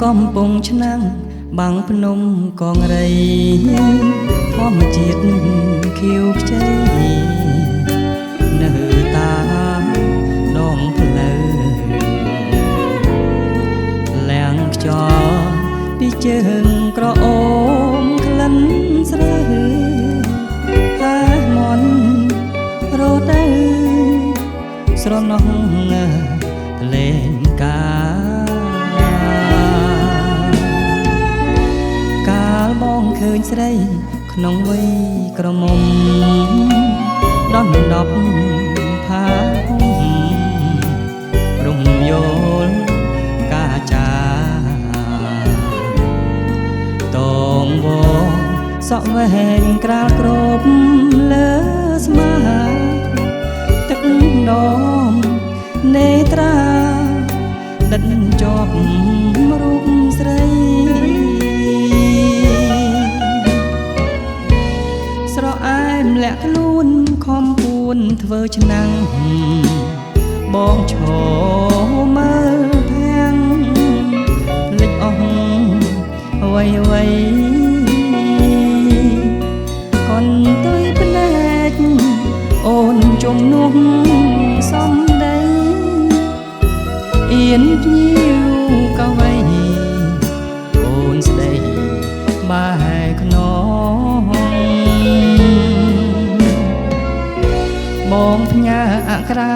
កំពុងឆ្នាំងបាំងភ្នំកងរៃធម្មជាតិនឹងខៀវខ្ចីនៅតាមដងផ្លូវលាំងខ្យល់ពីជើងក្រអូមក្លិនស្រូវហាមន់រត់ទៅស្រណោះលេងកាលមองឃើញស្រីក្នុងវ័យក្រមុំដន់ដប់ផារំយល់កាចាតងវងសក់វែងក្រាលគ្របលើស្មាទឹកដមនេត្រាដិតជាប់រូបស្រីស្រអែមលាក់ខ្លួនខំពួនធ្វើឆ្នាំងបងឈរមើលភាំងលិចអស់អ្វីកូនទុយភ្នែកអូនជំនួសសំដីអៀនភ្ញៀវកវីអូនស្ដីបែខ្នងបងផ្ញើអក្រា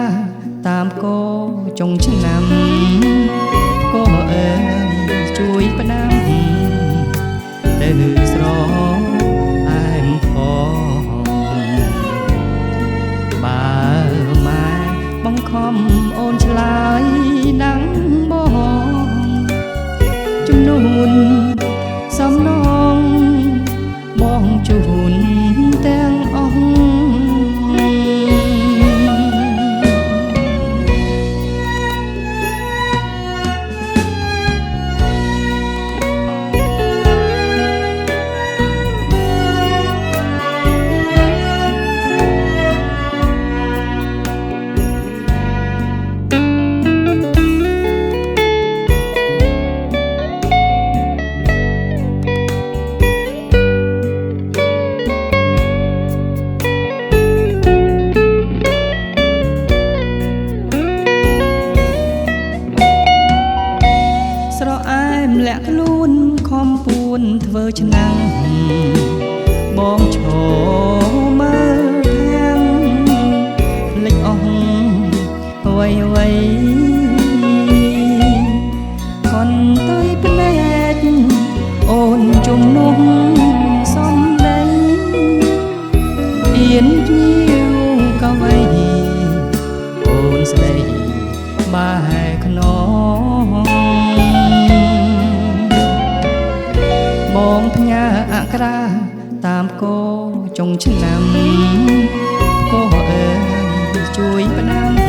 តាមគោចុងឆ្នាំគោអើយជួយផ្ដាំទៅស្រអែមផងបើម៉ែបង្ខំអូនឆ្លើយដាំងបងជំនួនសំណងបងជូនទាំងអស់លាក់ខ្លួនខំពួនធ្វើឆ្នាំងបងឈរមើលភាំងលិចអស់អ្វីកូនទុយភ្នែកអូនជំនួសសំដីអៀនភ្ញៀវកវីអូនស្ដីបែខ្នងបងផ្ញើអក្រាតាមគោចុងឆ្នាំគោអើយជួយផ្ដាំ